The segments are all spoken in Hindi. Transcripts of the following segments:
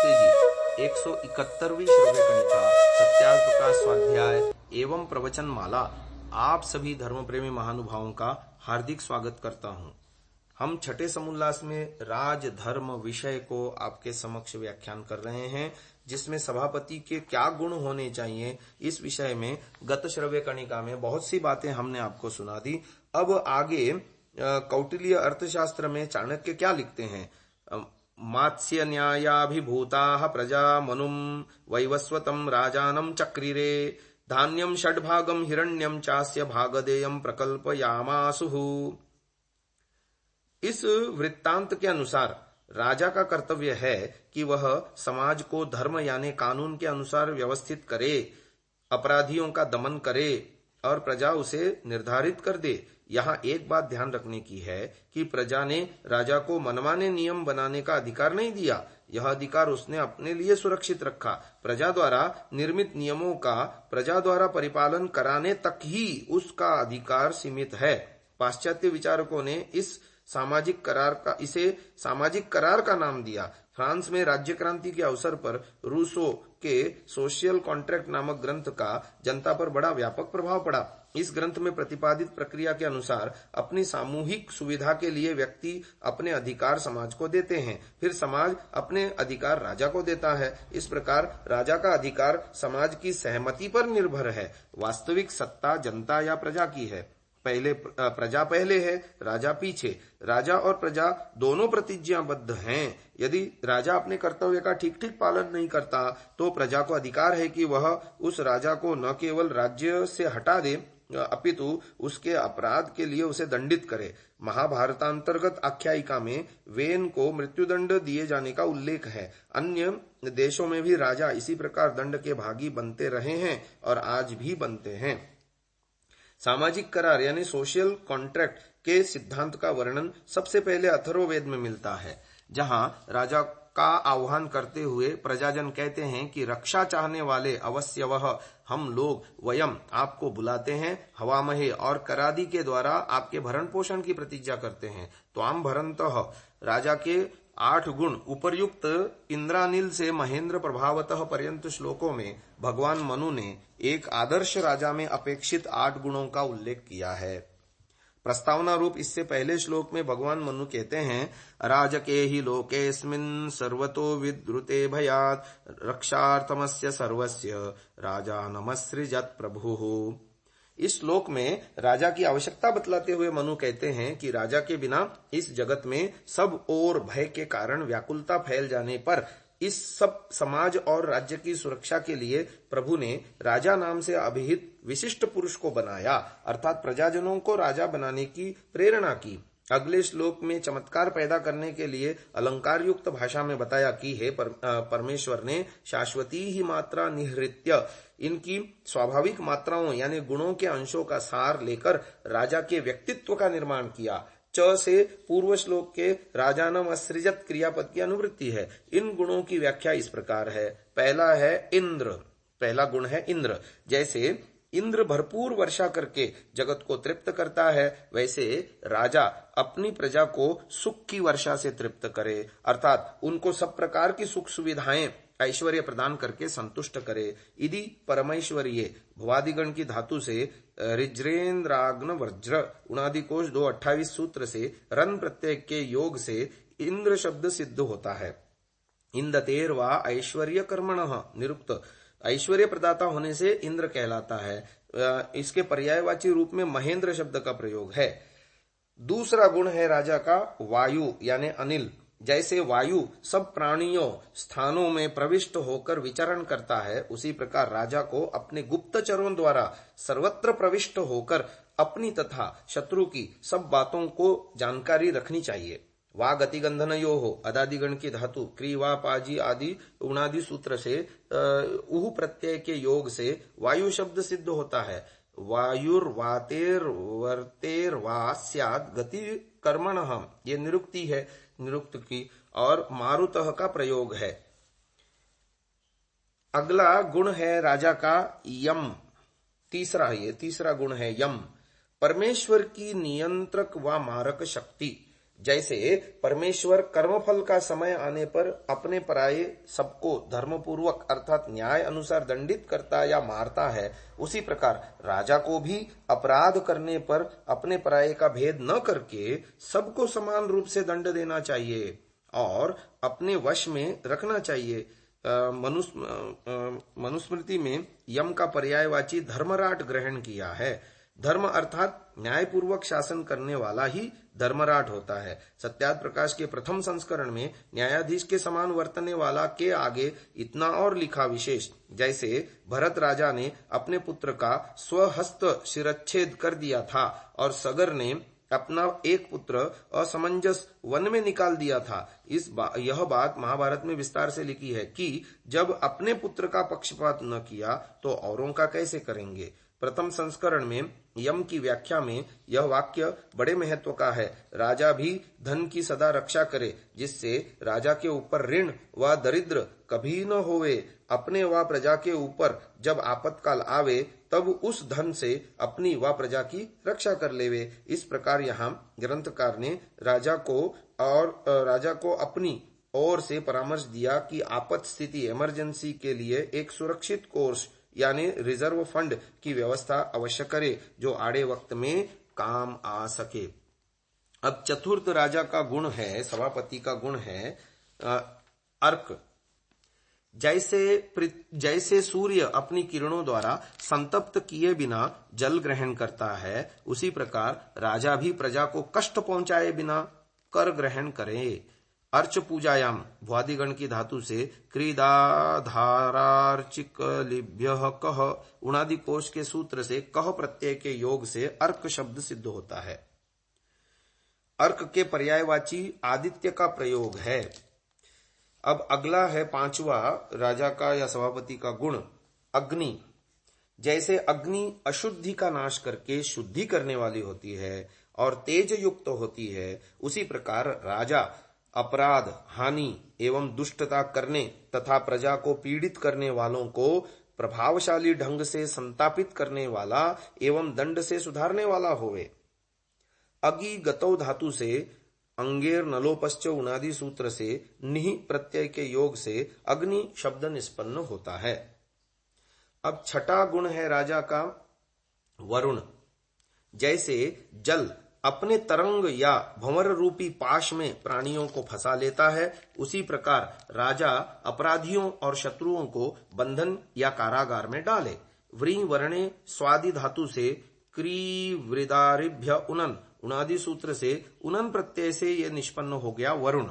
नमस्ते जी। 171वीं श्रव्य कणिका सत्यार्थ स्वाध्याय एवं प्रवचन माला आप सभी धर्म प्रेमी महानुभावों का हार्दिक स्वागत करता हूं। हम छठे समुल्लास में राज धर्म विषय को आपके समक्ष व्याख्यान कर रहे हैं, जिसमें सभापति के क्या गुण होने चाहिए इस विषय में गत श्रव्य कणिका में बहुत सी बातें हमने आपको सुना दी। अब आगे कौटिल्य अर्थशास्त्र में चाणक्य क्या लिखते हैं। मात्स्य न्यायाभिभूताः प्रजा मनुम वैवस्वतम राजानम चक्रिरे धान्यम षड्भागम हिरण्यम चास्य भागदेयम प्रकल्पयामासुः। इस वृत्तांत के अनुसार राजा का कर्तव्य है कि वह समाज को धर्म यानी कानून के अनुसार व्यवस्थित करे, अपराधियों का दमन करे और प्रजा उसे निर्धारित कर दे। यहाँ एक बात ध्यान रखने की है कि प्रजा ने राजा को मनमाने नियम बनाने का अधिकार नहीं दिया। यह अधिकार उसने अपने लिए सुरक्षित रखा। प्रजा द्वारा निर्मित नियमों का प्रजा द्वारा परिपालन कराने तक ही उसका अधिकार सीमित है। पाश्चात्य विचारकों ने इसे सामाजिक करार का नाम दिया। फ्रांस में राज्य क्रांति के अवसर पर रूसो के सोशल कॉन्ट्रैक्ट नामक ग्रंथ का जनता पर बड़ा व्यापक प्रभाव पड़ा। इस ग्रंथ में प्रतिपादित प्रक्रिया के अनुसार अपनी सामूहिक सुविधा के लिए व्यक्ति अपने अधिकार समाज को देते हैं, फिर समाज अपने अधिकार राजा को देता है। इस प्रकार राजा का अधिकार समाज की सहमति पर निर्भर है। वास्तविक सत्ता जनता या प्रजा की है। प्रजा पहले है, राजा पीछे। राजा और प्रजा दोनों प्रतिज्ञाबद्ध हैं। यदि राजा अपने कर्तव्य का ठीक ठीक पालन नहीं करता तो प्रजा को अधिकार है कि वह उस राजा को न केवल राज्य से हटा दे अपितु उसके अपराध के लिए उसे दंडित करे। महाभारतांतर्गत आख्यायिका में वेन को मृत्युदंड दिए जाने का उल्लेख है। अन्य देशों में भी राजा इसी प्रकार दंड के भागी बनते रहे हैं और आज भी बनते हैं। सामाजिक करार यानी सोशल कॉन्ट्रैक्ट के सिद्धांत का वर्णन सबसे पहले अथर्ववेद में मिलता है, जहां राजा का आह्वान करते हुए प्रजाजन कहते हैं कि रक्षा चाहने वाले अवश्य वह हम लोग वयम आपको बुलाते हैं, हवामहे और करादि के द्वारा आपके भरण पोषण की प्रतिज्ञा करते हैं। त्वाम भरंतः राजा के 8 गुण उपर्युक्त इंद्रानील से महेंद्र प्रभावतः पर्यंत श्लोकों में भगवान मनु ने एक आदर्श राजा में अपेक्षित 8 गुणों का उल्लेख किया है। प्रस्तावना रूप इससे पहले श्लोक में भगवान मनु कहते हैं, राजके ही लोकेस्मिन् सर्वतो विद्रुते भयात् रक्षार्थमस्य सर्वस्य राजा नमस्सृजत् प्रभुः। इस श्लोक में राजा की आवश्यकता बतलाते हुए मनु कहते हैं कि राजा के बिना इस जगत में सब ओर भय के कारण व्याकुलता फैल जाने पर इस सब समाज और राज्य की सुरक्षा के लिए प्रभु ने राजा नाम से अभिहित विशिष्ट पुरुष को बनाया, अर्थात प्रजाजनों को राजा बनाने की प्रेरणा की। अगले श्लोक में चमत्कार पैदा करने के लिए अलंकार युक्त भाषा में बताया कि हे परमेश्वर ने शाश्वती ही मात्रा निहृत्य इनकी स्वाभाविक मात्राओं यानी गुणों के अंशों का सार लेकर राजा के व्यक्तित्व का निर्माण किया। च से पूर्व श्लोक के राजानम असृजत क्रियापद की अनुवृत्ति है। इन गुणों की व्याख्या इस प्रकार है। पहला है इंद्र, पहला गुण है इंद्र। जैसे इंद्र भरपूर वर्षा करके जगत को तृप्त करता है, वैसे राजा अपनी प्रजा को सुख की वर्षा से तृप्त करे, अर्थात उनको सब प्रकार की सुख सुविधाएं ऐश्वर्य प्रदान करके संतुष्ट करे। इति परमेश्वरीय भवादिगण की धातु से ऋज्रेन्द्राग्न वज्र उणादिकोश 228 सूत्र से रन प्रत्यय के योग से इंद्र शब्द सिद्ध होता है। इंदतेर वा ऐश्वर्य कर्मणः निरुक्त ऐश्वर्य प्रदाता होने से इंद्र कहलाता है। इसके पर्यायवाची रूप में महेंद्र शब्द का प्रयोग है। दूसरा गुण है राजा का वायु यानी अनिल। जैसे वायु सब प्राणियों स्थानों में प्रविष्ट होकर विचरण करता है, उसी प्रकार राजा को अपने गुप्तचरों द्वारा सर्वत्र प्रविष्ट होकर अपनी तथा शत्रु की सब बातों को जानकारी रखनी चाहिए। वा गतिगंधनयो हो अदादिगण की धातु क्री वा पाजी आदि उणादि सूत्र से उह प्रत्यय के योग से वायु शब्द सिद्ध होता है। वायुर्वातेर वर्तेर वा स्यात् गति कर्मणः ये निरुक्ति है, निरुक्त की, और मारुतः का प्रयोग है। अगला गुण है राजा का यम। तीसरा गुण है यम। परमेश्वर की नियंत्रक व मारक शक्ति। जैसे परमेश्वर कर्मफल का समय आने पर अपने पराये सबको धर्मपूर्वक अर्थात न्याय अनुसार दंडित करता या मारता है, उसी प्रकार राजा को भी अपराध करने पर अपने पराये का भेद न करके सबको समान रूप से दंड देना चाहिए और अपने वश में रखना चाहिए। मनुस्मृति में यम का पर्यायवाची धर्मराट ग्रहण किया है। धर्म अर्थात न्यायपूर्वक शासन करने वाला ही धर्मराट होता है। सत्यार्थ प्रकाश के प्रथम संस्करण में न्यायाधीश के समान वर्तने वाला के आगे इतना और लिखा विशेष, जैसे भरत राजा ने अपने पुत्र का स्वहस्त शिरच्छेद कर दिया था और सगर ने अपना एक पुत्र असमंजस वन में निकाल दिया था। यह बात महाभारत में विस्तार से लिखी है कि जब अपने पुत्र का पक्षपात न किया तो औरों का कैसे करेंगे। प्रथम संस्करण में यम की व्याख्या में यह वाक्य बड़े महत्व का है। राजा भी धन की सदा रक्षा करे, जिससे राजा के ऊपर ऋण व दरिद्र कभी न होवे। अपने व प्रजा के ऊपर जब आपत्काल आवे तब उस धन से अपनी व प्रजा की रक्षा कर लेवे। इस प्रकार यहाँ ग्रंथकार ने राजा को अपनी ओर से परामर्श दिया कि आपात स्थिति इमरजेंसी के लिए एक सुरक्षित कोर्स यानी रिजर्व फंड की व्यवस्था अवश्य करे, जो आड़े वक्त में काम आ सके। अब चतुर्थ राजा का गुण है, सभापति का गुण है अर्क। जैसे सूर्य अपनी किरणों द्वारा संतप्त किए बिना जल ग्रहण करता है, उसी प्रकार राजा भी प्रजा को कष्ट पहुंचाए बिना कर ग्रहण करे। अर्च पूजायाम भ्वादिगण की धातु से क्रीडाधारार्चिक लिभ्यः कह उणादि कोश के सूत्र से कह प्रत्यय के योग से अर्क शब्द सिद्ध होता है। अर्क के पर्यायवाची आदित्य का प्रयोग है। अब अगला है पांचवा राजा का या सभापति का गुण अग्नि। जैसे अग्नि अशुद्धि का नाश करके शुद्धि करने वाली होती है और तेज युक्त होती है, उसी प्रकार राजा अपराध, हानि एवं दुष्टता करने तथा प्रजा को पीड़ित करने वालों को प्रभावशाली ढंग से संतापित करने वाला एवं दंड से सुधारने वाला होवे। अगि गतौ धातु से अंगेर नलोपश्च उनादि सूत्र से निहि प्रत्यय के योग से अग्नि शब्द निष्पन्न होता है। अब छठा गुण है राजा का वरुण। जैसे जल अपने तरंग या भंवर रूपी पाश में प्राणियों को फंसा लेता है, उसी प्रकार राजा अपराधियों और शत्रुओं को बंधन या कारागार में डाले। व्री वर्णे स्वादि धातु से क्रीवृदारिभ्य उनन उनादि सूत्र से उनन प्रत्यय से यह निष्पन्न हो गया वरुण।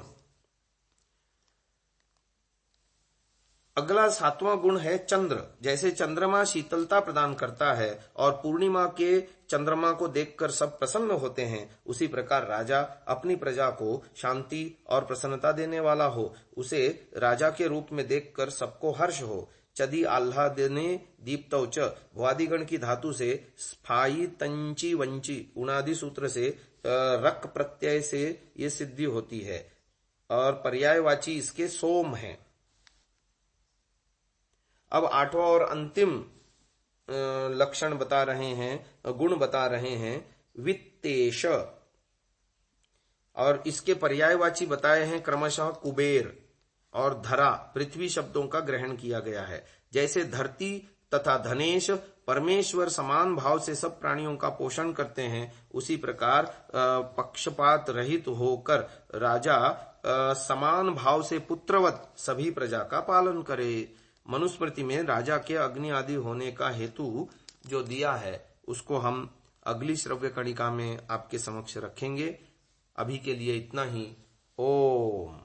अगला सातवां गुण है चंद्र। जैसे चंद्रमा शीतलता प्रदान करता है और पूर्णिमा के चंद्रमा को देखकर सब प्रसन्न होते हैं, उसी प्रकार राजा अपनी प्रजा को शांति और प्रसन्नता देने वाला हो, उसे राजा के रूप में देखकर सबको हर्ष हो। चदी आह्लादने दीप्तौ च भ्वादिगण की धातु से स्फाई तंची वंची उणादि सूत्र से रक प्रत्यय से ये सिद्धि होती है और पर्यायवाची इसके सोम है। अब आठवां और अंतिम लक्षण बता रहे हैं, गुण बता रहे हैं वित्तेश, और इसके पर्यायवाची बताए हैं क्रमशः कुबेर और धरा पृथ्वी शब्दों का ग्रहण किया गया है। जैसे धरती तथा धनेश परमेश्वर समान भाव से सब प्राणियों का पोषण करते हैं, उसी प्रकार पक्षपात रहित होकर राजा समान भाव से पुत्रवत सभी प्रजा का पालन करे। मनुस्मृति में राजा के अग्नि आदि होने का हेतु जो दिया है उसको हम अगली श्रव्य कणिका में आपके समक्ष रखेंगे। अभी के लिए इतना ही। ओम।